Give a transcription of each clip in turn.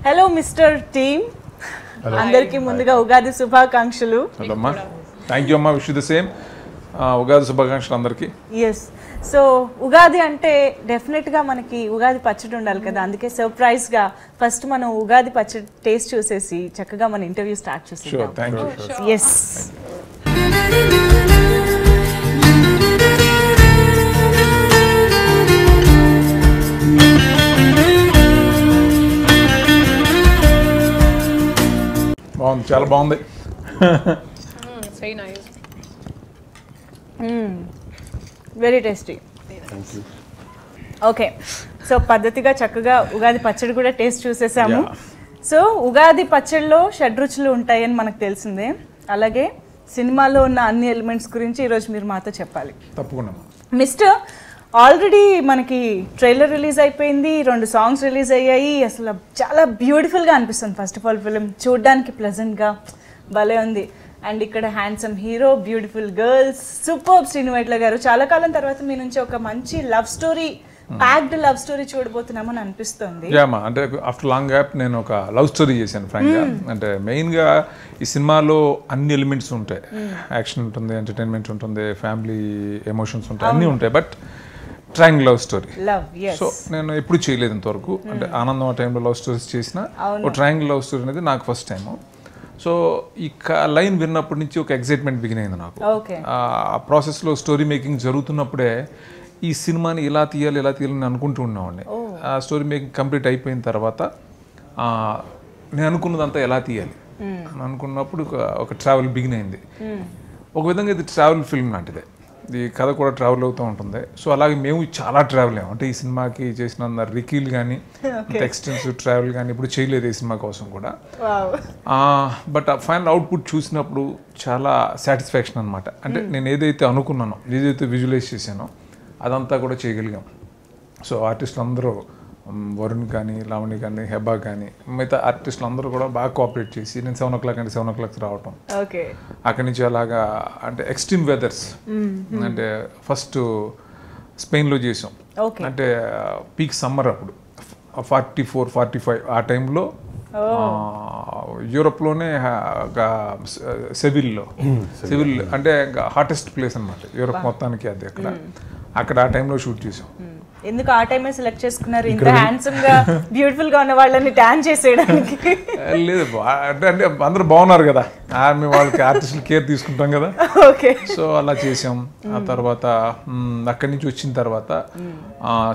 Hello mister team, అందరికీ ముందుగా ఉగాది శుభాకాంక్షలు. అమ్మా, థ్యాంక్ యూ అమ్మా, విష్ ద సేమ్. ఉగాది శుభాకాంక్షలు అందరికీ. ఎస్, సో ఉగాది అంటే డెఫినెట్గా మనకి ఉగాది పచ్చడి ఉండాలి కదా, అందుకే సర్ప్రైజ్గా ఫస్ట్ మనం ఉగాది పచ్చడి టేస్ట్ చూసేసి చక్కగా మన ఇంటర్వ్యూ స్టార్ట్ చేసేద్దాం. ఎస్, బాగుంది, చాలా బాగుంది. Very tasty. ఓకే, సో పద్ధతిగా చక్కగా ఉగాది పచ్చడి కూడా టేస్ట్ చూసేసాము. సో ఉగాది పచ్చడిలో షడ్రుచులు ఉంటాయని మనకు తెలిసిందే, అలాగే సినిమాలో ఉన్న అన్ని ఎలిమెంట్స్ గురించి ఈరోజు మీరు మాతో చెప్పాలి. తప్పకుండా. మిస్టర్, ఆల్రెడీ మనకి ట్రైలర్ రిలీజ్ అయిపోయింది, 2 సాంగ్స్ రిలీజ్ అయ్యాయి. అసలు చాలా బ్యూటిఫుల్గా అనిపిస్తుంది. ఫస్ట్ ఆఫ్ ఆల్ ఫిలిం చూడడానికి ప్లెజెంట్గా భలే ఉంది. అండ్ ఇక్కడ handsome hero, beautiful girls, super. Sreenu Vaitla గారు, చాలా కాలం తర్వాత మీ నుంచి ఒక మంచి love story, packed love story చూడబోతున్నామని అనిపిస్తుంది. అంటే ఆఫ్టర్ లాంగ్ గ్యాప్ నేను ఒక లవ్ స్టోరీ చేశాను ఫ్రాంక్గా. అంటే మెయిన్గా ఈ సినిమాలో అన్ని ఎలిమెంట్స్ ఉంటాయి. యాక్షన్ ఉంటుంది, ఎంటర్టైన్మెంట్ ఉంటుంది, ఫ్యామిలీ ఎమోషన్స్ ఉంటాయి, అన్నీ ఉంటాయి. But triangle love story. So నేను ఎప్పుడు చేయలేదు ఇంతవరకు. అంటే ఆనందం ఆ టైంలో లవ్ స్టోరీస్ చేసిన ఒక ట్రయాంగిల్ లవ్ స్టోరీ అనేది నాకు ఫస్ట్ టైము. సో ఈ లైన్ విన్నప్పటి నుంచి ఒక ఎక్సైట్మెంట్ బిగిన్ అయింది నాకు. ఆ ప్రాసెస్లో స్టోరీ మేకింగ్ జరుగుతున్నప్పుడే ఈ సినిమాని ఇలా తీయాలని అనుకుంటూ ఉన్నామండి. ఆ స్టోరీ మేకింగ్ కంప్లీట్ అయిపోయిన తర్వాత నేను అనుకున్నదంతా ఎలా తీయాలి అని అనుకున్నప్పుడు ఒక ట్రావెల్ బిగిన్ అయింది. ఒక విధంగా ఇది ట్రావెల్ ఫిల్మ్ లాంటిదే. ఈ కథ కూడా ట్రావెల్ అవుతూ ఉంటుంది. సో అలాగే మేము చాలా ట్రావెల్ అయ్యాం. అంటే ఈ సినిమాకి చేసిన రికీల్ కానీ ఎక్స్టెన్సివ్ ట్రావెల్ కానీ ఇప్పుడు చేయలేదు ఈ సినిమా కోసం కూడా. బట్ ఆ ఫైనల్ అవుట్పుట్ చూసినప్పుడు చాలా సాటిస్ఫాక్షన్ అనమాట. అంటే నేను ఏదైతే అనుకున్నానో, ఏదైతే విజువలైజ్ చేశానో అదంతా కూడా చేయగలిగాం. సో ఆర్టిస్టులు అందరూ, వరుణ్ కానీ, లావణి కానీ, హెబా కానీ, మిగతా ఆర్టిస్టులు అందరూ కూడా బాగా కోఆపరేట్ చేసి నేను 7 o'clock అంటే 7 o'clock రావటం, అక్కడి నుంచి అలాగా అంటే ఎక్స్ట్రీమ్ వెదర్స్. అంటే ఫస్ట్ స్పెయిన్లో చేసాం. అంటే పీక్ సమ్మర్, అప్పుడు 44, 45 ఆ టైంలో యూరోప్లోనే సెవిల్ అంటే హాటెస్ట్ ప్లేస్ అనమాట యూరోప్ మొత్తానికి. అది అక్కడ ఆ టైంలో షూట్ చేసాం. ఎందుకు ఆ టైమే సెలెక్ట్ చేసుకున్నారు? ఇంత హ్యాండ్సమ్ గా బ్యూటిఫుల్ గా ఉన్న వాళ్ళని డాన్స్ చేసేయడానికి? లేదు, అంటే అందరూ బాగున్నారు కదా, మేము వాళ్ళకి ఆర్టిస్టులు కేర్ తీసుకుంటాం కదా. సో అలా చేసాం. ఆ తర్వాత అక్కడి నుంచి వచ్చిన తర్వాత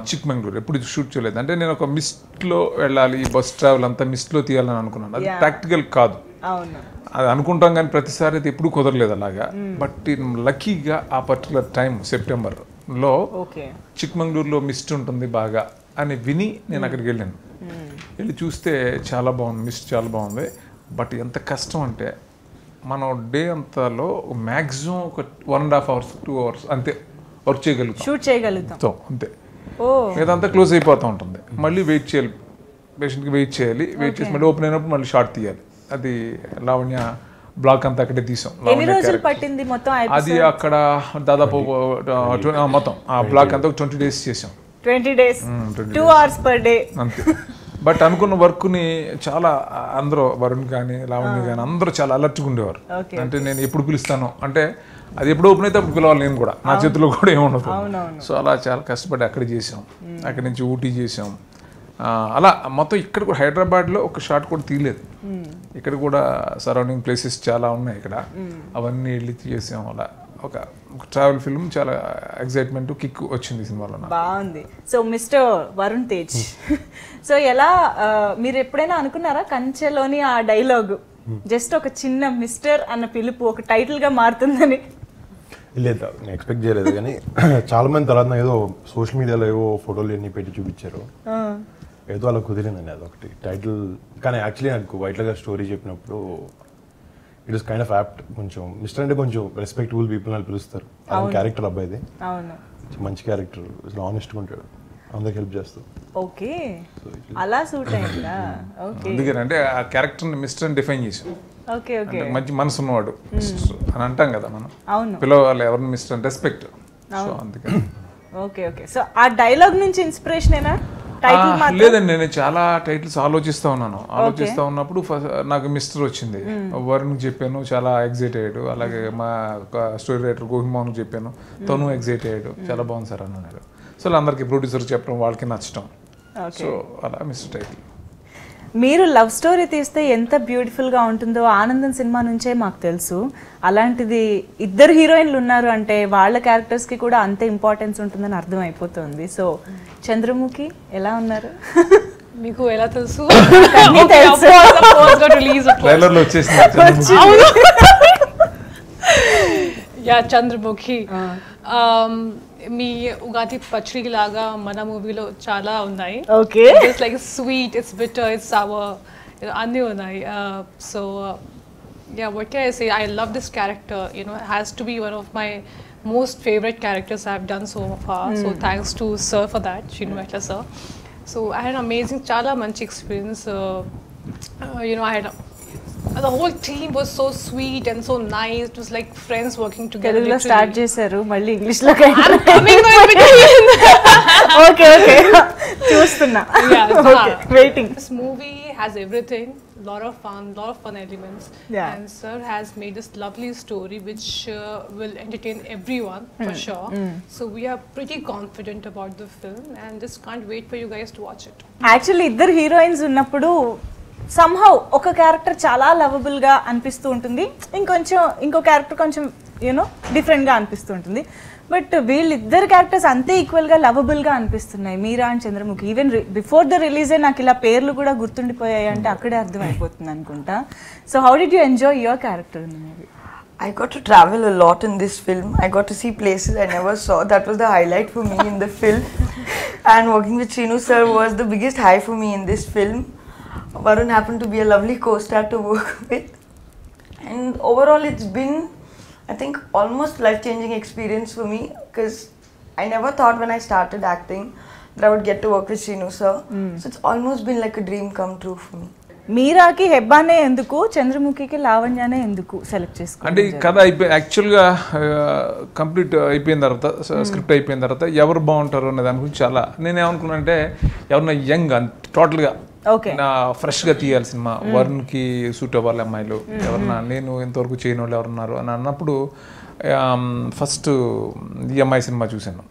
చిక్మంగళూరు ఎప్పుడు షూట్ చేయలేదు. అంటే నేను ఒక మిస్ట్లో వెళ్ళాలి, బస్ ట్రావెల్ అంతా మిస్ట్లో తీయాలని అనుకున్నాను. అది ప్రాక్టికల్ కాదు, అది అనుకుంటాం కానీ ప్రతిసారి అయితే ఎప్పుడు కుదరలేదు అలాగా. బట్ లక్కీగా ఆ పర్టికులర్ టైం సెప్టెంబర్లో చిక్మంగళూరులో మిస్ట్ ఉంటుంది బాగా అని విని నేను అక్కడికి వెళ్ళాను. వెళ్ళి చూస్తే చాలా బాగుంది, మిస్ట్ చాలా బాగుంది. బట్ ఎంత కష్టం అంటే మనం డే అంతాలో మ్యాక్సిమం ఒక 1.5 hours 2 hours అంతే వర్క్ చేయగలుగుతాం అంతే. ఇదంతా క్లోజ్ అయిపోతూ ఉంటుంది. మళ్ళీ వెయిట్ చేయాలి, పేషెంట్కి వెయిట్ చేయాలి. వెయిట్ చేసి మళ్ళీ ఓపెన్ అయినప్పుడు మళ్ళీ షార్ట్ తీయాలి. అది లావణ్య బ్లాక్ అంతా అక్కడే తీసాం. అది అక్కడ దాదాపు మొత్తం ఆ బ్లాక్ అంతా 20 days చేసాం. 20 days 2 hours per day అంతే. బట్ అనుకున్న వర్క్ని చాలా అందరూ, వరుణ్ కానీ లావణ్య కానీ అందరూ చాలా అలర్ట్గా ఉండేవారు. అంటే నేను ఎప్పుడు పిలుస్తాను అంటే అది ఎప్పుడు ఓపెన్ అయితే అప్పుడు పిలవాలి, నేను కూడా నా చేతిలో కూడా ఏముండదు. సో అలా చాలా కష్టపడి అక్కడ చేసాం. అక్కడి నుంచి ఊటీ చేసాం. అలా మొత్తం ఇక్కడ కూడా హైదరాబాద్లో ఒక షాట్ కూడా తీయలేదు. ఇక్కడ కూడా సరౌండింగ్ ప్లేసెస్ చాలా ఉన్నాయి ఇక్కడ, అవన్నీ వెళ్ళి చేసాం. అలా ఒక ట్రావెల్ ఫిల్మ్, చాలా ఎక్సైట్మెంట్, కిక్ వచ్చింది సినిమాలో. బాగుంది. So mister Varun Tej, so ఎలా మీరు ఎప్పుడైనా అనుకున్నారా కంచెలోని ఆ డైలాగ్ జస్ట్ ఒక చిన్న మిస్టర్ అన్న పిలుపు ఒక టైటిల్ గా మారుతుందని? లేదు, నేను ఎక్స్పెక్ట్ చేయలేదు. కానీ చాలా మంది తర్వాత ఏదో సోషల్ మీడియాలో ఏవో ఫోటోలు అన్ని పెట్టి చూపించారు, ఏదో అలా కుదిరిందండి అదొకటి టైటిల్. కానీ యాక్చువల్లీ నాకు వైట్ల గారు స్టోరీ చెప్పినప్పుడు it is kind of apt. కొంచెం మిస్టర్ అంటే కొంచెం రెస్పెక్టబుల్ పీపుల్ అని పిలుస్తారు. క్యారెక్టర్ అబ్బాయిది మంచి క్యారెక్టర్, ఆనెస్ట్గా ఉంటాడు, అందరికి హెల్ప్ చేస్తాడు. ఓకే, అలా సూట్ అయిందా? అందుకని అంటే ఆ క్యారెక్టర్ని మిస్టర్ అని డిఫైన్ చేసాం. మంచి మనసు ఉన్నవాడు అని అంటాం కదా మనం, పిలవాలి ఎవరిని మిస్టర్ అని, రెస్పెక్ట్. సో అందుకని ఓకే. సో ఆ డైలాగ్ నుంచి ఇన్స్పిరేషన్ ఏనా? లేదండి, నేను చాలా టైటిల్స్ ఆలోచిస్తూ ఉన్నప్పుడు నాకు మిస్టర్ వచ్చింది. వరుణ్ చెప్పాను, చాలా ఎగ్జైట్ అయ్యాడు. అలాగే మా స్టోరీ రైటర్ గోహిన్ మోహన్ చెప్పాను, తను ఎగ్జైట్ అయ్యాడు, చాలా బాగుంది సార్ అన్నాడు. సో అందరికి ప్రొడ్యూసర్ చెప్పడం, వాళ్ళకి నచ్చడం, సో అలా మిస్టర్ టైటిల్. మీరు లవ్ స్టోరీ తీస్తే ఎంత బ్యూటిఫుల్గా ఉంటుందో ఆనందం సినిమా నుంచే మాకు తెలుసు. అలాంటిది ఇద్దరు హీరోయిన్లు ఉన్నారు అంటే వాళ్ళ క్యారెక్టర్స్కి కూడా అంతే ఇంపార్టెన్స్ ఉంటుందని అర్థం అయిపోతుంది. సో చంద్రముఖి ఎలా ఉన్నారు? మీకు ఎలా తెలుసు? ట్రైలర్లో వచ్చేసింది. యా, చంద్రముఖి మీ ఉగాది పచ్చడి లాగా మన మూవీలో చాలా ఉన్నాయి. Okay, it's like sweet, it's bitter, it's sour, అన్నీ ఉన్నాయి. So yeah, what can I say? I love this character. You know, it has to be one of my most favorite characters I've done so far. So thanks to sir for that, Srinu Vetla sir. So I had an amazing, chala manchi experience. You know, I had the whole team was so sweet and so nice. It was like friends working together. తెలుగులో start చేశారు, మళ్ళీ ఇంగ్లీష్లో okay okay చూస్తున్నా. Waiting. This movie has everything, lot of fun elements. Yeah. And sir has made this lovely story which will entertain everyone for sure. So we are pretty confident about the film and just can't wait for you guys to watch it. Actually ఇద్దరు heroines ఉన్నప్పుడు somehow ఒక character చాలా లవబుల్గా అనిపిస్తూ ఉంటుంది, ఇంకో character కొంచెం you know డిఫరెంట్గా అనిపిస్తూ ఉంటుంది. బట్ వీళ్ళిద్దరు క్యారెక్టర్స్ అంతే ఈక్వల్గా లవబుల్గా అనిపిస్తున్నాయి, Meera and Chandramukhi. Even before the రిలీజే నాకు ఇలా పేర్లు కూడా గుర్తుండిపోయాయి అంటే అక్కడే అర్థమైపోతుంది అనుకుంటా. So how did you enjoy your character in the movie? I got to travel a lot in this film. I got to see places I never saw. That was the highlight for me in the film. And working with Srinu sir was the biggest high for me in this film. Varun happened to be a lovely co-star to work with. And overall it's been, I think, almost life-changing experience for me, because I never thought when I started acting that I would get to work with Srinu sir. So it's almost been like a dream come true for me. మీరాకి హెబ్బానే ఎందుకు, చంద్రముఖికి లావణ్యానే ఎందుకు select చేసుకున్నారు? అంటే ఈ కథ యాక్చువల్గా complete అయిపోయిన తర్వాత, script అయిపోయిన తర్వాత ఎవరు బాగుంటారు అనే దాని గురించి చాలా నేనేమనుకున్నా అంటే, ఎవరన్నా యంగ్ టోటల్గా నా ఫ్రెష్గా తీయాలి సినిమా, వరుణ్కి సూట్ అవ్వాలి అమ్మాయిలు ఎవరన్నా, నేను ఇంతవరకు చేయని వాళ్ళు ఎవరున్నారు అని అన్నప్పుడు ఫస్ట్ ఈ అమ్మాయి సినిమా చూశాను,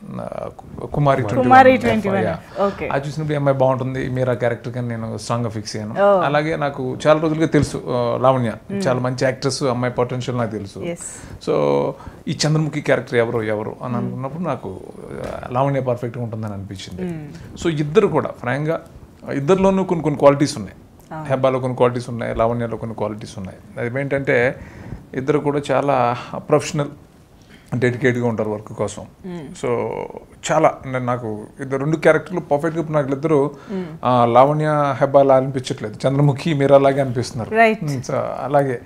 కుమారి 21. అది చూసినప్పుడు ఈ అమ్మాయి బాగుంటుంది, మీరా క్యారెక్టర్ కానీ నేను స్ట్రాంగ్గా ఫిక్స్ అయ్యాను. అలాగే నాకు చాలా రోజులుగా తెలుసు లావణ్య చాలా మంచి యాక్ట్రెస్, అమ్మాయి పొటెన్షియల్ నాకు తెలుసు. సో ఈ చంద్రముఖి క్యారెక్టర్ ఎవరు అని అనుకున్నప్పుడు నాకు లావణ్య పర్ఫెక్ట్గా ఉంటుందని అనిపించింది. సో ఇద్దరు కూడా ఫ్రాంక్గా ఇద్దరిలోనూ కొన్ని క్వాలిటీస్ ఉన్నాయి. హెబ్బాలో కొన్ని క్వాలిటీస్ ఉన్నాయి, లావణ్యలో కొన్ని క్వాలిటీస్ ఉన్నాయి. అదేంటంటే ఇద్దరు కూడా చాలా ప్రొఫెషనల్, డెడికేట్గా ఉంటారు వర్క్ కోసం. సో చాలా నాకు ఇద్దరు రెండు క్యారెక్టర్లు పర్ఫెక్ట్గా నాకు ఇద్దరు లావణ్య హెబ్బాలా అనిపించట్లేదు, చంద్రముఖి మీరా అలాగే అనిపిస్తున్నారు. సో అలాగే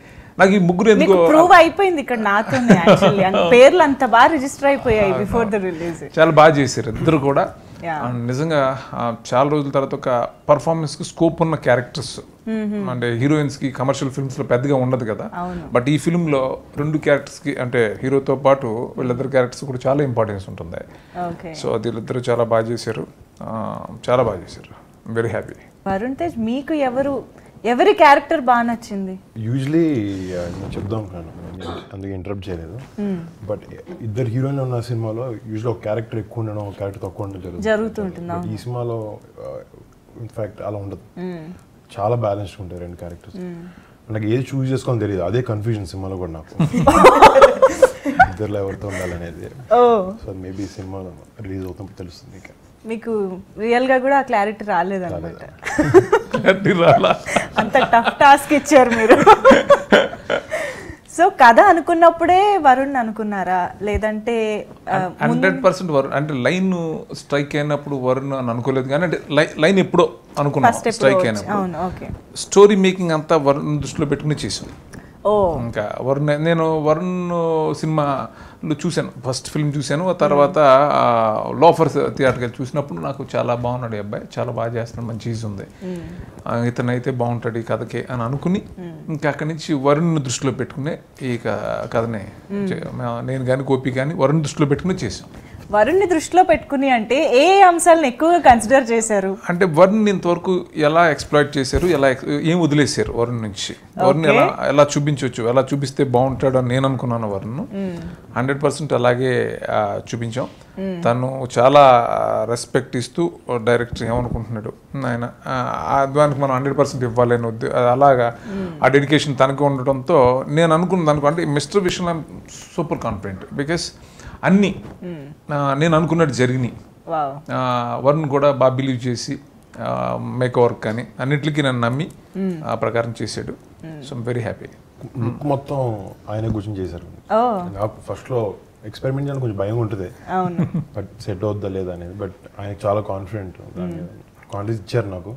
నాకు ఈ ముగ్గురు ఎందుకు ప్రూవ్ అయిపోయింది ఇక్కడ నాతో, పేర్లు అంత బాగా రిజిస్టర్ అయిపోయాయి బిఫోర్ ద రిలీజ్. చాలా బాగా చేశారు ఇద్దరు కూడా. నిజంగా చాలా రోజుల తర్వాత ఒక పర్ఫార్మెన్స్కి స్కోప్ ఉన్న క్యారెక్టర్స్. అంటే హీరోయిన్స్కి కమర్షియల్ ఫిల్మ్స్లో పెద్దగా ఉండదు కదా, బట్ ఈ ఫిల్మ్లో రెండు క్యారెక్టర్స్కి అంటే హీరోతో పాటు వీళ్ళిద్దరు క్యారెక్టర్స్ కూడా చాలా ఇంపార్టెన్స్ ఉంటుంది. సో అది వీళ్ళిద్దరు చాలా బాగా చేశారు, చాలా బాగా చేశారు. Very happy. వరుణ్ తేజ్, మీకు ఎవరి క్యారెక్టర్ బాగా నచ్చింది? యూజువలీ చెప్దాం కాను, అందుకే ఇంటరప్ట్ చేయలేదు. బట్ ఇద్దరు హీరోయిన్లు ఉన్న సినిమాలో యూజువల్ ఒక క్యారెక్టర్ ఎక్కువ ఉండడం, ఒక క్యారెక్టర్ తక్కువ ఉండడం జరుగుతుంటుంది. ఈ సినిమాలో ఇన్ఫాక్ట్ అలా ఉండదు, చాలా బ్యాలెన్స్డ్ ఉంటాయి రెండు క్యారెక్టర్స్. నాకు ఏది చూస్ చేసుకోవాలని తెలియదు, అదే కన్ఫ్యూజన్ సినిమాలో కూడా నాకు, ఇద్దరులో ఎవరితో ఉండాలనేది. సో మేబీ సినిమా రిలీజ్ అవుతాం తెలుస్తుంది. మీకు రియల్ గా కూడా క్లారిటీ రాలేదన్నమాట, అంత టఫ్ టాస్క్ ఇచ్చారు మీరు. సో కథ అనుకున్నప్పుడే వరుణ్ అనుకున్నారా, లేదంటే 100% వరుణ్ అంటే లైన్ స్ట్రైక్ అయినప్పుడు వరుణ్ అని అనుకోలేదు, కానీ అంటే లైన్ ఎప్పుడో అనుకున్నాం స్ట్రైక్ అయినప్పుడు. స్టోరీ మేకింగ్ అంతా వరుణ్ దృష్టిలో పెట్టుకుని చేసాం. ఇంకా వరుణ్ నేను వరుణ్ సినిమాలో చూశాను, ఫస్ట్ ఫిల్మ్ చూశాను, ఆ తర్వాత లోఫర్స్ థియేటర్కి చూసినప్పుడు నాకు చాలా బాగున్నాడు ఈ అబ్బాయి, చాలా బాగా చేస్తున్నాడు, మంచి ఈజ్ ఉంది, ఇతనైతే బాగుంటాడు ఈ కథకి అని అనుకుని ఇంకా అక్కడి నుంచి వరుణ్ దృష్టిలో పెట్టుకునే ఈ కథని నేను కానీ గోపి కానీ వరుణ్ దృష్టిలో పెట్టుకుని చేసాం. వరుణ్ని దృష్టిలో పెట్టుకుని అంటే ఏ అంశాలను ఎక్కువగా కన్సిడర్ చేశారు? అంటే వరుణ్ ఇంతవరకు ఎలా ఎక్స్ప్లాయిట్ చేశారు, ఎలా ఏం వదిలేశారు వరుణ్ నుంచి, వరుణ్ ఎలా చూపించవచ్చు, ఎలా చూపిస్తే బాగుంటాడు అని నేను అనుకున్నాను. వరుణ్ 100% అలాగే చూపించాం. తను చాలా రెస్పెక్ట్ ఇస్తూ డైరెక్టర్ ఏమనుకుంటున్నాడు ఆయన దానికి మనం 100% ఇవ్వాలని అలాగా ఆ డెడికేషన్ తనకి ఉండటంతో నేను అనుకున్నది అంటే మిస్టర్ విషయంలో సూపర్ కాన్ఫిడెంట్. బికాస్ అన్నీ నేను అనుకున్నట్టు జరిగినాయి. వరుణ్ కూడా బాగా బిలీవ్ చేసి మేక్ వర్క్ కానీ అన్నిటికీ నన్ను నమ్మి ఆ ప్రకారం చేశాడు. So I'm very happy. మొత్తం ఆయన కూర్చొని చేశారు. నాకు ఫస్ట్లో ఎక్స్పెరిమెంట్ చేయడానికి కొంచెం భయం ఉంటుంది, బట్ సెట్ అవుద్దా లేదా అనేది. బట్ ఆయనకు చాలా కాన్ఫిడెంట్ కాన్ఫిడెన్స్ ఇచ్చారు నాకు.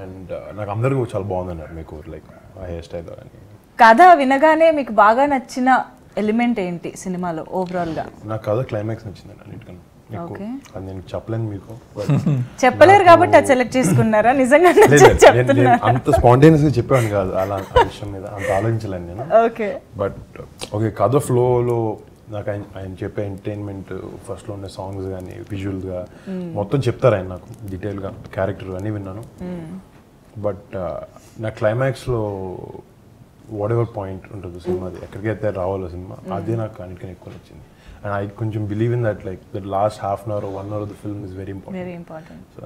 అండ్ నాకు అందరూ చాలా బాగుందన్నారు మీకు లైక్ ఆ హెయిర్ స్టైల్ అని. కథ వినగానే మీకు బాగా నచ్చిన ఎలిమెంట్ ఏంటి సినిమాలో ఓవరాల్ గా? నాకు కథ క్లైమాక్స్ నచ్చిందండి అన్నిటికన్నా ఎక్కువ. అది నేను చెప్పలేను మీకు, చెప్పలేరు కాబట్టి అది సెలెక్ట్ చేసుకున్నారా? నిజంగా అంత స్పాంటేనియస్ గా చెప్పాను కాదు, అలా విషయం మీద అంత ఆలోచించలేను నేను. ఓకే, బట్ ఓకే కథ ఫ్లోలో నాకు ఆయన చెప్పే ఎంటర్టైన్మెంట్ ఫస్ట్లో ఉండే సాంగ్స్ కానీ విజువల్గా మొత్తం చెప్తారు ఆయన నాకు డీటెయిల్గా. క్యారెక్టర్ అన్నీ విన్నాను. బట్ నా క్లైమాక్స్లో వాట్ ఎవర్ పాయింట్ ఉంటుంది సినిమాది, ఎక్కడికైతే రావాలో సినిమా, అదే నాకు అన్నిటికీ ఎక్కువ నచ్చింది. అండ్ ఐ కొంచెం believe in that like that last half an hour 1 hour of the film is very important. So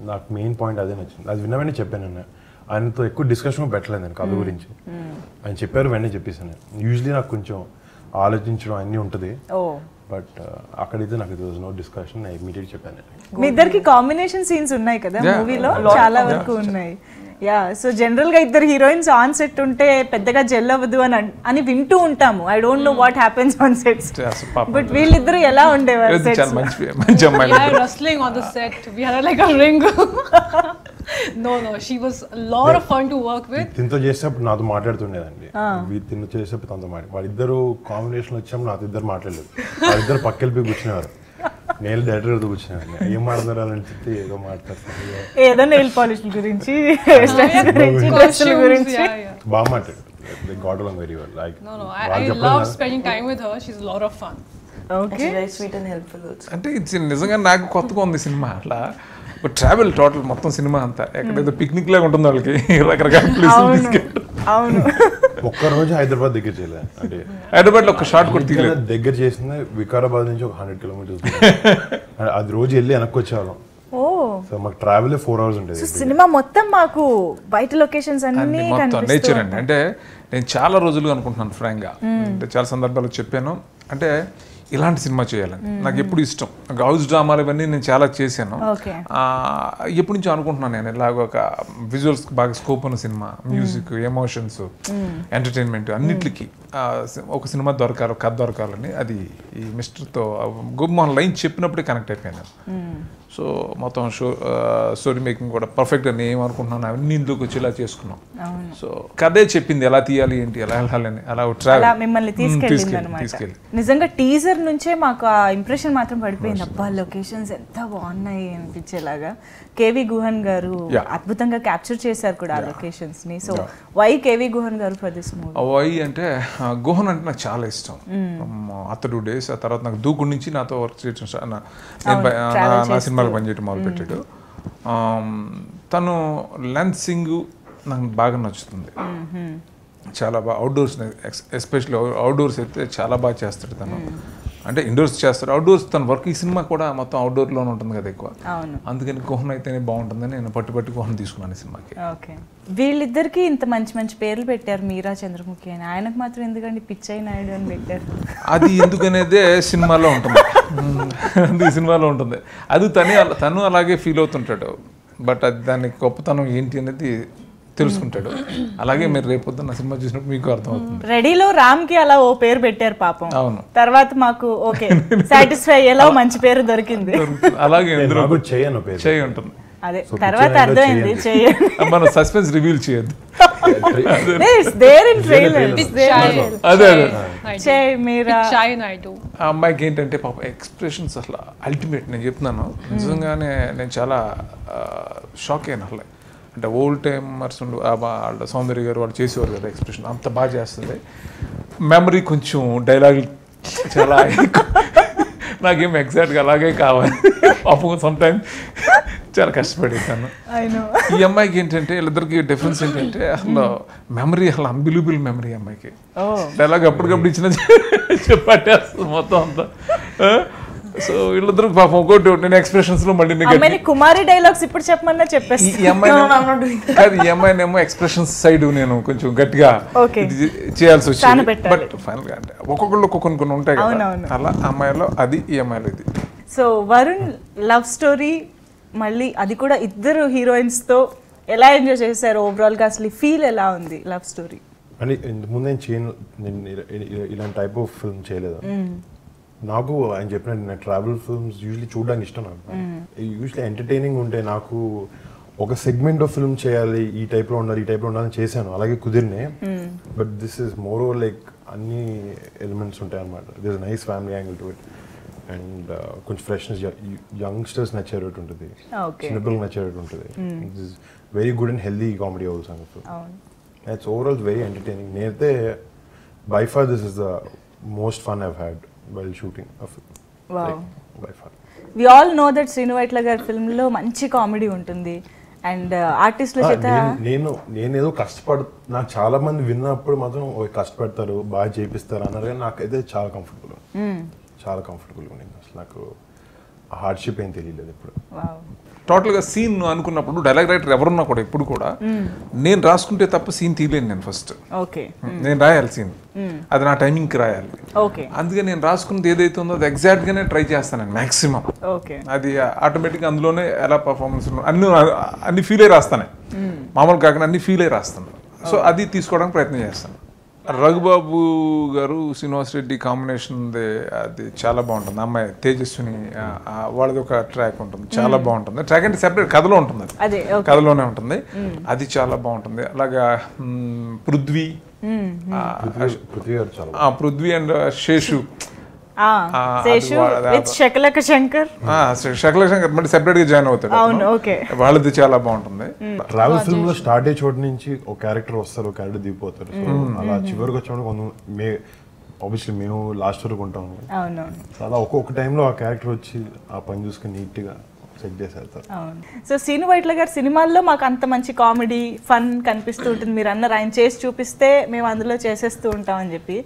నాకు మెయిన్ పాయింట్ అదే నచ్చింది. అది విన్న వెంటనే చెప్పాను నేను. ఆయనతో ఎక్కువ డిస్కషన్ పెట్టలేదు నేను కథ గురించి. ఆయన చెప్పారు వెంటనే చెప్పేసాను నేను. యూజువలీ నాకు కొంచెం ఆలోచించడం అన్నీ ఉంటుంది, బట్ అక్కడైతే నాకు ఇట్ వాజ్ నో డిస్కషన్. నేను ఇమీడియట్ చెప్పాను. మీ ఇద్దరికి కాంబినేషన్ సీన్స్ ఉన్నాయి కదా మూవీలో, చాలా వరకు ఉన్నాయి. యా, సో జనరల్ గా ఇద్దరు హీరోయిన్స్ ఆన్ సెట్ ఉంటే పెద్దగా జెల్ అవ్వదు అని వింటూ ఉంటాము. I don't know what happens on sets, but వీళ్ళిద్దరు ఎలా ఉండేవారు sets? wrestling on the set. We had like a ring. No, she was a lot of fun to work with. తినతో చేసేటప్పుడు నాతో మాట్లాడుతుండేదండి. తినతో చేసేటప్పుడు తనతో వాళ్ళిద్దరు కాంబినేషన్ వచ్చాము, నాతో ఇద్దరు మాట్లాడలేదు. వాళ్ళిద్దరు పక్కెళ్ళిపోయి కూర్చునేవారు. నేను డైరెక్టర్ కూర్చున్నాను. ఏం మాట్లాడారు అని చెప్తే ఏదో మాట్లాడుతాను, ఏదో నెయిల్ పాలిష్ గురించి బాగా మాట్లాడారు. They got along very well. Like I love spending time with her. She's a lot of fun. Okay, she's very sweet and helpful also. అంటే ఇది నిజంగా నాకు కొత్తగా ఉంది సినిమా. అట్లా ఒక ట్రావెల్ టోటల్ మొత్తం సినిమా అంతా ఎక్కడైతే పిక్నిక్ లాగా ఉంటుంది వాళ్ళకి, రకరకాల ప్లేసులు. అవును, ఒక్కరోజు హైదరాబాద్ దగ్గర చేయలేదు. అంటే హైదరాబాద్ లో ఒక షార్ట్ కూడా తీయలేదు. దగ్గర చేసింది వికారాబాద్ నుంచి ఒక 100 kilometers. అది రోజు వెళ్ళి వెనక్కి వచ్చేవాళ్ళం. సో మాకు ట్రావెల్ 4 hours ఉండేది. సినిమా మొత్తం మాకు బయట లొకేషన్స్ అన్ని నేచర్ అండి. అంటే నేను చాలా రోజులుగా అనుకుంటున్నాను ఫ్రాంక్ గా, అంటే చాలా సందర్భాల్లో చెప్పాను, అంటే ఇలాంటి సినిమా చేయాలని నాకు ఎప్పుడు ఇష్టం. హౌస్ డ్రామాలు ఇవన్నీ నేను చాలా చేశాను. ఎప్పటి నుంచో అనుకుంటున్నాను నేను ఇలాగ ఒక విజువల్స్ బాగా స్కోప్ ఉన్న సినిమా, మ్యూజిక్, ఎమోషన్స్, ఎంటర్టైన్మెంట్ అన్నిటికీ ఒక సినిమా దొరకాలి, కథ దొరకాలని. అది ఈ మిస్టర్తో గోపిమోహన్ లైన్ చెప్పినప్పుడే కనెక్ట్ అయిపోయాను. సో మొత్తం స్టోరీ మేకింగ్ కూడా పర్ఫెక్ట్గా నేను ఏమనుకుంటున్నాను అవన్నీ ఇందులోకి వచ్చి ఇలా చేసుకున్నాం. సో కథే చెప్పింది ఎలా తీయాలి ఏంటి, ఎలా వెళ్ళాలని, అలా ట్రావెల్ మిమ్మల్ని తీసుకెళ్ళి. నిజంగా టీజర్ నుంచే మాకు ఆ ఇంప్రెషన్ మాత్రం పడిపోయింది. అబ్బా లొకేషన్స్ ఎంత బాగున్నాయి అనిపించేలాగా. కేవి గుహన్ గారు అద్భుతంగా క్యాప్చర్ చేశారు కూడా ఆ లొకేషన్స్ ని. సో వై కేవి గుహన్ గారు ఫర్ దిస్ మూవీ? వై అంటే గుహన్ అంటే నాకు చాలా ఇష్టం. అతడు డేస్ ఆ తర్వాత నాకు దూకుడు నుంచి నాతో వర్క్ చేయడం, నా సినిమాలు పనిచేయడం మొదలుపెట్టాడు. తను లెన్సింగ్ నాకు బాగా నచ్చుతుంది. చాలా బాగా అవుట్డోర్స్, ఎస్పెషల్లీ అవుట్డోర్స్ అయితే చాలా బాగా చేస్తాడు తను. అంటే ఇండోర్స్ చేస్తాడు, అవుట్డోర్స్ తన వర్క్. ఈ సినిమా కూడా మొత్తం అవుట్డోర్లోనే ఉంటుంది కదా ఎక్కువ, అందుకని గుహన్ అయితేనే బాగుంటుందని నేను పట్టి గుహన్ తీసుకున్నాను ఈ సినిమాకి. ఓకే, వీళ్ళిద్దరికి ఇంత మంచి మంచి పేర్లు పెట్టారు, మీరా చంద్రముఖి అని. ఆయనకు మాత్రం ఎందుకండి పిచ్చయ్య నాయుడు అని పెట్టారు? అది ఎందుకనేదే సినిమాలో ఉంటుంది, అది సినిమాలో ఉంటుంది. అది తను అలాగే ఫీల్ అవుతుంటాడు. బట్ అది దాని గొప్పతనం ఏంటి అనేది తెలుసుకుంటాడు. అలాగే మీరు రేపొద్దున్న సినిమా చూసినప్పుడు మీకు అర్థమవుతుంది. రెడీలో రామ్ కి అలా ఓ పేరు పెట్టారు పాపం. అవును, తర్వాత మాకు ఓకే సాటిస్ఫై అయ్యేలా మంచి పేరు దొరికింది. అలాగే చేయి ఉంటుంది. అదే తర్వాత అర్థమైంది, మనం సస్పెన్స్ రివీల్ చేయొద్దు. ఆ అమ్మాయికి ఏంటంటే పాప ఎక్స్ప్రెషన్స్ అసలు అల్టిమేట్. నేను చెప్తున్నాను నిజంగానే, నేను చాలా షాక్ అయ్యాను అసలు. అంటే ఓల్డ్ టైమర్స్ వాళ్ళ సౌందర్య గారు వాళ్ళు చేసేవారు కదా ఎక్స్ప్రెషన్, అంత బాగా చేస్తుంది. మెమరీ కొంచెం డైలాగ్ చాలా నాకేం ఎగ్జాక్ట్గా అలాగే కావాలి. పాపం సమ్ టైమ్ చాలా కష్టపడేదాను. ఈ అమ్మాయికి ఏంటంటే వీళ్ళిద్దరికి డిఫరెన్స్ ఏంటంటే అసలు మెమరీ అసలు అన్బిలీవబుల్ మెమరీ అమ్మాయికి. డైలాగ్ అప్పటికప్పుడు ఇచ్చిన చెప్పట్టేస్తుంది మొత్తం అంతా. సో వీళ్ళిద్దరు పాపం ఒకటి నేను ఎక్స్ప్రెషన్స్ లో మళ్ళీ కుమారి డైలాగ్స్ ఇప్పుడు చెప్పమన్నా చెప్పేసి ఈ అమ్మాయినేమో ఎక్స్ప్రెషన్స్ సైడ్ నేను కొంచెం గట్టిగా చేయాల్సి వచ్చింది. బట్ ఫైనల్ గా అంటే ఒక్కొక్కళ్ళు కొన్ని ఉంటాయి కదా, అలా అమ్మాయిలో అది, ఈ అమ్మాయిలో ఇది. సో వరుణ్ లవ్ స్టోరీ, మళ్ళీ అది కూడా ఇద్దరు హీరోయిన్స్ తో ఎలా ఎంజాయ్ చేశారు ఓవరాల్ గా, అసలు ఫీల్ ఎలా ఉంది లవ్ స్టోరీ? అంటే ఇంతకుముందు నేను ఇలాంటి టైప్ ఆఫ్ ఫిల్మ్ చేయలేదు. నాకు ఆయన చెప్పినట్టు నేను ట్రావెల్ ఫిల్మ్స్ యూజువల్లీ చూడడానికి ఇష్టం. నాకు యూజువల్లీ ఎంటర్టైనింగ్ ఉంటే నాకు ఒక సెగ్మెంట్ ఆఫ్ ఫిల్మ్ చేయాలి, ఈ టైప్లో ఉండాలి, ఈ టైప్లో ఉండాలని చేశాను, అలాగే కుదిరినాయి. But this is more over like అన్ని ఎలిమెంట్స్ ఉంటాయి అనమాట. This nice family angle to it and కొంచెం ఫ్రెష్నెస్, యంగ్స్టర్స్ నచ్చేటట్టు ఉంటుంది, చిన్నపిల్లలు నచ్చేటట్టు ఉంటుంది. This is very good and healthy comedy also. It's overall very entertaining. నేనైతే by far this is the most fun I've had while shooting a film. Wow. Like, by far. We all know that Srinu Vaitla గారి film లో మంచి comedy ఉంటుంది and ఆర్టిస్టుల చేత నేనేదో నాకు చాలా మంది విన్నప్పుడు మాత్రం కష్టపడతారు, బాగా చేపిస్తారు అన్నారు, కానీ నాకైతే చాలా కంఫర్టబుల్ ఉంది. అసలు నాకు హార్డ్షిప్ ఏం తెలియలేదు ఇప్పుడు. టోటల్గా సీన్ అనుకున్నప్పుడు డైలాగ్ రైటర్ ఎవరున్నా కూడా ఎప్పుడు కూడా నేను రాసుకుంటే తప్ప సీన్ తీయలేను నేను. ఫస్ట్ నేను రాయాలి సీన్, అది నా టైమింగ్కి రాయాలి. అందుకే నేను రాసుకున్నది ఏదైతే ఉందో అది ఎగ్జాక్ట్గానే ట్రై చేస్తాను నేను మ్యాక్సిమం. అది ఆటోమేటిక్గా అందులోనే ఎలా పర్ఫార్మెన్స్ అన్ని ఫీల్ అయ్యి రాస్తానే, మామూలు కాకుండా అన్ని ఫీల్ అయ్యి రాస్తాను. సో అది తీసుకోవడానికి ప్రయత్నం చేస్తాను. రఘుబాబు గారు శ్రీనివాస్ రెడ్డి కాంబినేషన్ అది చాలా బాగుంటుంది. అమ్మాయి తేజస్విని వాళ్ళది ఒక ట్రాక్ ఉంటుంది, చాలా బాగుంటుంది. ట్రాక్ అంటే సెపరేట్ కథలో ఉంటుంది, అది కథలోనే ఉంటుంది, అది చాలా బాగుంటుంది. అలాగా పృథ్వీ అండ్ శేషు శకలక శంకర్ మళ్ళీ సెపరేట్ గా జాయిన్ అవుతాడు, వాళ్ళది చాలా బాగుంటుంది. ట్రావెల్ ఫిల్మ్ లో స్టార్ట్ అయ్యే చోటు నుంచి ఒక క్యారెక్టర్ వస్తారు, ఒక క్యారెక్టర్ దిగిపోతారు. అలా చివరికి వచ్చినప్పుడు ఆబ్వియస్లీ మేము లాస్ట్ వరకు ఉంటాము. అలా ఒక్కొక్క టైంలో ఆ క్యారెక్టర్ వచ్చి ఆ పని చూసుకుని నీట్ గా సెట్ చేసేస్తారు. సో శ్రీను వైట్ల గారి సినిమాల్లో మాకు అంత మంచి కామెడీ ఫన్ కనిపిస్తూ ఉంటుంది. మీరు అన్నారు ఆయన చేసి చూపిస్తే మేము అందులో చేసేస్తూ ఉంటాం అని చెప్పి.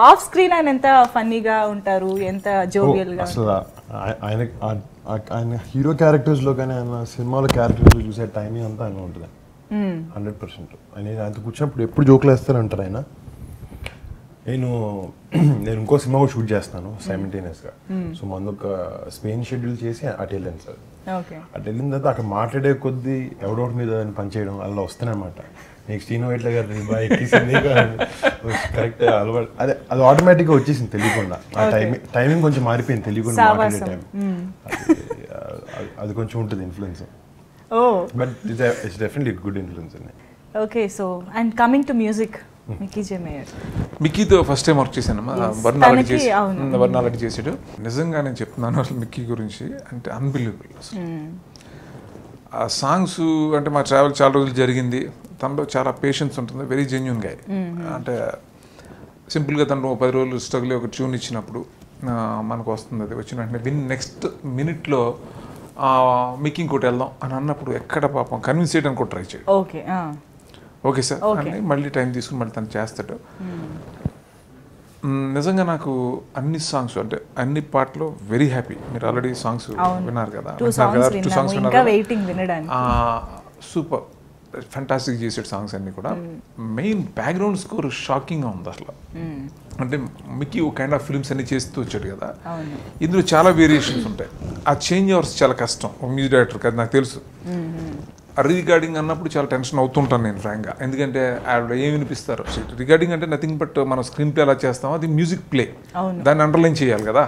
ఆఫ్ స్క్రీన్ ఆయన ఎంత ఫన్నీగా ఉంటారు, ఎంత జోవియల్ గా. అసలు ఆయన హీరో క్యారెక్టర్స్ లో కానీ ఆయన సినిమాలో క్యారెక్టర్స్ లో చూసే టైమింగ్ అంతా ఆయన ఉంటుంది 100%. ఆయన కూర్చున్నప్పుడు ఎప్పుడు జోకులు వేస్తారంటారు ఆయన. నేను ఇంకో సినిమా కూడా షూట్ చేస్తాను సైమల్టేనియస్గా. సో మన ఒక స్పెయిన్ షెడ్యూల్ చేసి అటు వెళ్ళాను సార్. అటు వెళ్ళిన తర్వాత అక్కడ మాట్లాడే కొద్దీ ఎవడోటి మీద పనిచేయడం అలా వస్తానమాట. నెక్స్ట్ శ్రీను వైట్ల గారు కరెక్ట్ అలవాటు, అది ఆటోమేటిక్గా వచ్చేసింది తెలియకుండా. ఆ టైమింగ్ కొంచెం మారిపోయింది తెలియకుండా మాట్లాడే టైం. అది కొంచెం ఉంటుంది influence, but it's definitely good influence అండి. Okay, so and coming to music, మిక్కీతో ఫస్ట్ టైం వర్క్ చేశానమ్మా. వర్ణాలటి చేసాడు. నిజంగా నేను చెప్తున్నాను అసలు మిక్కీ గురించి అంటే అన్బిలీవబుల్. అసలు ఆ సాంగ్స్ అంటే మా ట్రావెల్ చాలా రోజులు జరిగింది, తనలో చాలా పేషెన్స్ ఉంటుంది, వెరీ జెన్యున్ గా. అంటే సింపుల్గా తను 10 రోజులు స్ట్రగుల్ ఒక ట్యూన్ ఇచ్చినప్పుడు మనకు వస్తుంది, అది వచ్చిన వెంటనే నెక్స్ట్ మినిట్లో మిక్కీ ఇంకోటి వెళ్దాం అని అన్నప్పుడు ఎక్కడ పాపం కన్విన్స్ చేయడానికి కూడా ట్రై చేయడు. ఓకే సార్ అని మళ్ళీ టైం తీసుకుని మళ్ళీ తను చేస్తాడు. నిజంగా నాకు అన్ని సాంగ్స్ అంటే అన్ని పాటలు వెరీ హ్యాపీ. మీరు ఆల్రెడీ సాంగ్స్ విన్నారు కదా, 2 సాంగ్స్ విన్నారు. సూపర్ ఫ్యాంటాస్టిక్ చేసాడు సాంగ్స్ అన్ని కూడా. మెయిన్ బ్యాక్గ్రౌండ్ స్కోర్ షాకింగ్గా ఉంది అసలు. అంటే మిక్కీ ఒక కైండ్ ఆఫ్ ఫిల్మ్స్ అన్ని చేస్తూ వచ్చాడు కదా, ఇందులో చాలా వేరియేషన్స్ ఉంటాయి. ఆ చేంజ్ ఓవర్స్ చాలా కష్టం మ్యూజిక్ డైరెక్టర్ కదా, నాకు తెలుసు. రికార్డింగ్ అన్నప్పుడు చాలా టెన్షన్ అవుతుంటాను నేను ఫ్రాంక్గా. ఎందుకంటే ఆవిడ ఏం వినిపిస్తారు, రికార్డింగ్ అంటే నథింగ్ బట్ మనం స్క్రీన్ ప్లే ఎలా చేస్తామో అది మ్యూజిక్ ప్లే, దాన్ని అండర్లైన్ చేయాలి కదా.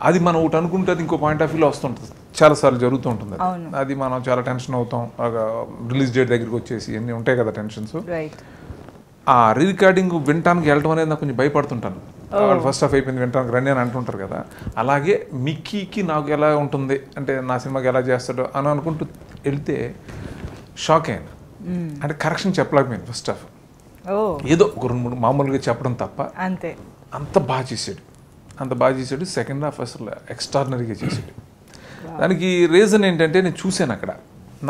అది మనం ఒకటి అనుకుంటే అది ఇంకో పాయింట్ ఆఫ్ వ్యూలో వస్తుంటుంది, చాలాసార్లు జరుగుతూ ఉంటుంది. అది మనం చాలా టెన్షన్ అవుతాం. రిలీజ్ డేట్ దగ్గరికి వచ్చేసి అన్నీ ఉంటాయి కదా టెన్షన్స్. ఆ రికార్డింగ్ వినటానికి వెళ్ళడం అనేది నాకు కొంచెం భయపడుతుంటాను. వాళ్ళు ఫస్ట్ హాఫ్ అయిపోయింది వినటానికి రండి అని అంటుంటారు కదా. అలాగే మిక్కీకి నాకు ఎలా ఉంటుంది అంటే నా సినిమాకి ఎలా చేస్తాడో అని అనుకుంటూ వెళ్తే షాక్ అయ్యాను. అంటే కరెక్షన్ చెప్పలేకపోయాను ఫస్ట్ హాఫ్. ఏదో ఒక 2-3 మామూలుగా చెప్పడం తప్ప అంత బాగా చేసాడు. అంత బాగా చేశాడు. సెకండ్ హాఫ్ అసలు ఎక్స్ట్రాడినరీగా చేశాడు. దానికి రీజన్ ఏంటంటే నేను చూశాను అక్కడ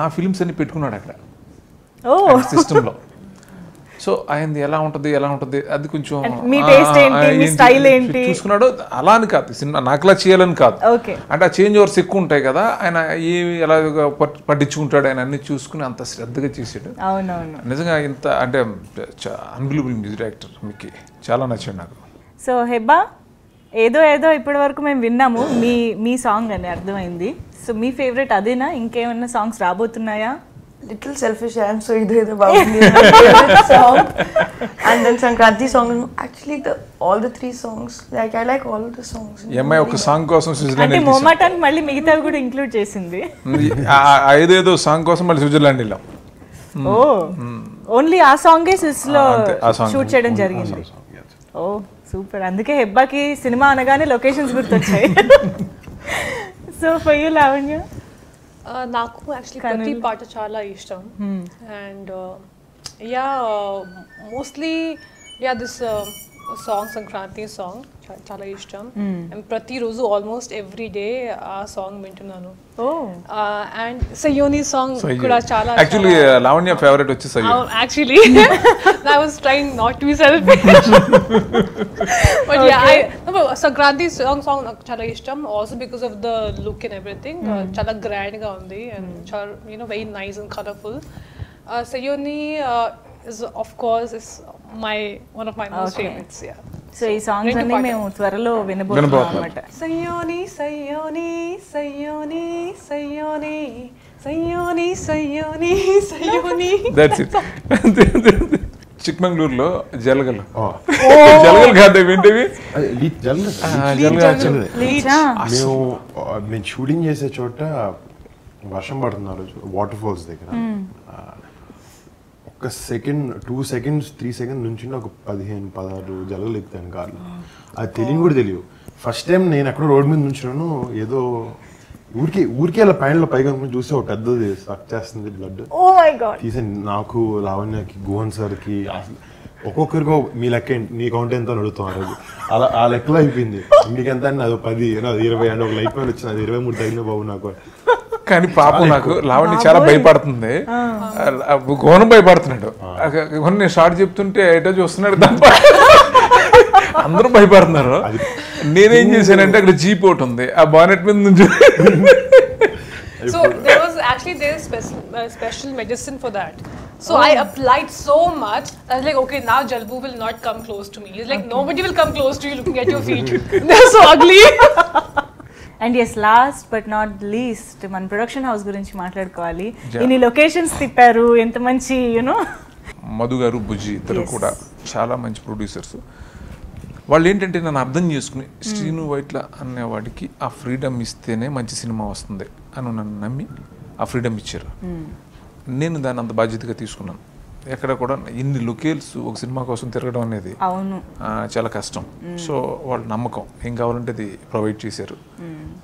నా ఫిలిమ్స్ అన్ని పెట్టుకున్నాడు అక్కడ సిస్టంలో. సో ఆయనది ఎలా ఉంటుంది అది కొంచెం మీ taste ఏంటి, మీ style ఏంటి చూసుకున్నాడు. అలా అని కాదు, సినిమా నాకులా చేయాలని కాదు, అంటే ఆ చేంజ్ ఓవర్స్ ఎక్కువ ఉంటాయి కదా, ఆయన ఏమి ఎలా పట్టించుకుంటాడు, ఆయన అన్ని చూసుకుని అంత శ్రద్ధగా చేసాడు. నిజంగా ఇంత అంటే అన్బిలీవబుల్ మ్యూజిక్ డైరెక్టర్. మీకు చాలా నచ్చాడు నాకు. సో హెబ్బా ఏదో ఇప్పటి వరకు మేము విన్నాము, మీ సాంగ్ అని అర్థమైంది. సో మీ ఫేవరెట్ అదేనా, ఇంకేమైనా songs రాబోతున్నాయా? Little selfish I am, so either బాగుంది song and then Sankranti song. Actually all the 3 songs, like I like all of the songs. MI ఒక సాంగ్ కోసం స్విట్జర్లాండ్ అంటే మొమాటానికి మళ్ళీ మిగతావి కూడా ఇంక్లూడ్ చేసింది. ఐదేదో సాంగ్ కోసం మళ్ళీ స్విట్జర్లాండ్ వెళ్ళాం. ఓ ఓన్లీ ఆ సాంగే స్విస్ లో షూట్ చేయడం జరిగింది. Oh super. అందుకే హెబ్బాకి సినిమా అనగానే లొకేషన్స్ గుర్తొచ్చాయి. So for you Lavanya? నాకు యాక్చువల్లీ ప్రతి పాట చాలా ఇష్టం. And mostly this song Sankranti song చాలా ఇష్టం. అండ్ ప్రతిరోజు ఆల్మోస్ట్ ఎవ్రీ డే ఆ సాంగ్ వింటున్నాను. అండ్ సయ్యోని సాంగ్ కూడా చాలా. యాక్చువల్లీ లావణ్య ఫేవరెట్ వచ్చి Sayyoni. Actually I was trying not to be selfish. But Sankranti song నాకు చాలా ఇష్టం. Also because of the look and everything. చాలా గ్రాండ్ గా ఉంది and చాలా very nice and colorful. సయ్యోని is of course one of my most favorites. So ఈ songs అన్ని మేము త్వరలో వినబోతున్నాం అన్నమాట. సయ్యోని సయ్యోని సయ్యోని సయ్యోని సయ్యోని సయ్యోని సయ్యోని. That's it. చిక్మంగళూరులో జలగల్ కాదు వింటేవి మేము షూటింగ్ చేసే చోట వర్షం పడుతున్నారు వాటర్ ఫాల్స్ దగ్గర. ఒక సెకండ్ 2 seconds 3 seconds నుంచి ఒక 15-16 జలగలు ఎక్కుతాను కార్లో. అది తెలియని కూడా తెలియదు. ఫస్ట్ టైం నేను ఎక్కడో రోడ్ మీద నుంచున్నాను, ఏదో ఊరికే అలా ప్యాంట్లో పైగా చూస్తే ఒక పెద్దది సక్ చేస్తుంది బ్లడ్ తీసే. నాకు లావణ్యకి గోహన్ సార్కి ఒక్కొక్కరికో మీ లెక్క నీ కౌంట్ ఎంత అడుగుతాం ఆ రోజు. అలా ఆ లెక్కలో అయిపోయింది. మీకెంత అని అది 10 20 అంటే ఒక లైట్ మైల్ వచ్చింది, అది 23 తగిలిన బాబు నాకు. కానీ పాపం నాకు లావణ్య చాలా భయపడుతుంది, గోనం భయపడుతున్నాడు. నేను షార్ట్ చెప్తుంటే ఎటో చూస్తున్నాడు తప్ప అందరూ భయపడుతున్నారు. నేనేం చేశానంటే అక్కడ జీప్ ఒకటి ఉంది, ఆ బానెట్ మీద నుంచి. So there is special medicine for that. So I applied so much. I was like, okay, now Jalbu will not come close to me. It's like nobody will come close to you looking at your feet. They're so ugly. And as last but not least మన production house గురించి మాట్లాడుకోవాలి. ఇన్ని locations తిప్పారు, ఎంత మంచి మధు గారు బుజ్జి ఇద్దరు కూడా చాలా మంచి ప్రొడ్యూసర్స్. వాళ్ళు ఏంటంటే నన్ను అర్థం చేసుకుని శ్రీను వైట్ల అనేవాడికి ఆ ఫ్రీడమ్ ఇస్తేనే మంచి సినిమా వస్తుంది అని నన్ను నమ్మి ఆ ఫ్రీడమ్ ఇచ్చారు. నేను దాన్ని అంత బాధ్యతగా తీసుకున్నాను. ఎక్కడ కూడా ఇన్ని లొకేల్స్ ఒక సినిమా కోసం తిరగడం అనేది చాలా కష్టం. సో వాళ్ళ నమ్మకం ఏం కావాలంటే అది ప్రొవైడ్ చేశారు.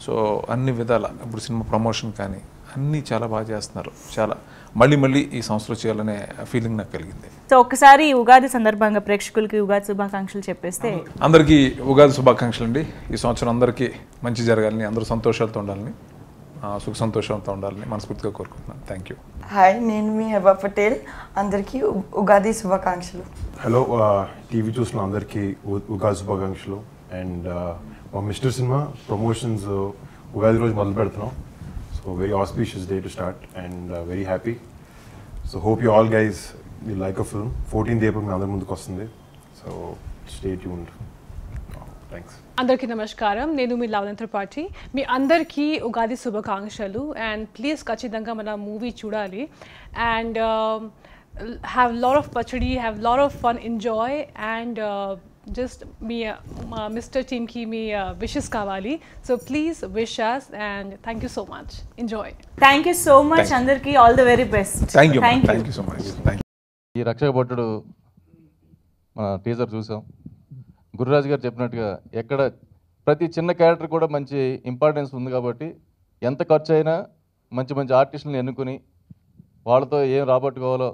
సో అన్ని విధాల ఇప్పుడు సినిమా ప్రమోషన్ కానీ అన్నీ చాలా బాగా చేస్తున్నారు. చాలా మళ్ళీ ఈ సంవత్సరం చేయాలనే ఫీలింగ్ నాకు కలిగింది. సో ఒకసారి ఉగాది సందర్భంగా ప్రేక్షకులకి ఉగాది శుభాకాంక్షలు చెప్పేస్తే. అందరికీ ఉగాది శుభాకాంక్షలు అండి. ఈ సంవత్సరం అందరికీ మంచి జరగాలని, అందరూ సంతోషాలతో ఉండాలని, సుఖ సంతోషంతో ఉండాలని మనస్ఫూర్తిగా కోరుకుంటున్నాను. Thank you. హాయ్, నేను మీ హెబా పటేల్. అందరికీ ఉగాది శుభాకాంక్షలు. హలో, టీవీ చూసిన అందరికీ ఉగాది శుభాకాంక్షలు. అండ్ మా మిస్టర్ సినిమా ప్రమోషన్స్ ఉగాది రోజు మొదలు పెడుతున్నాం. So very auspicious day to start and very happy. So hope you all guys will like a film. 14th April మీ అందరి ముందుకు వస్తుంది. So stay tuned. థ్యాంక్స్. అందరికీ నమస్కారం, నేను మీ లావణ్య త్రిపాఠి. మీ అందరికీ ఉగాది శుభాకాంక్షలు. అండ్ ప్లీజ్ ఖచ్చితంగా మన మూవీ చూడాలి. అండ్ హ్యావ్ లాట్ ఆఫ్ పచ్చడి, have lot of fun, enjoy. And just me mister టీమ్కి మీ విషెస్ కావాలి. So please wish us and thank you so much. Enjoy. Thank you so much అందరికీ. All the very best. Thank you so much. ఈ రక్షక భటుడు మన teaser చూసాం. గురురాజు గారు చెప్పినట్టుగా ఎక్కడ ప్రతి చిన్న క్యారెక్టర్ కూడా మంచి ఇంపార్టెన్స్ ఉంది కాబట్టి ఎంత ఖర్చు అయినా మంచి ఆర్టిస్టులను ఎన్నుకుని వాళ్ళతో ఏం రాబట్టుకోవాలో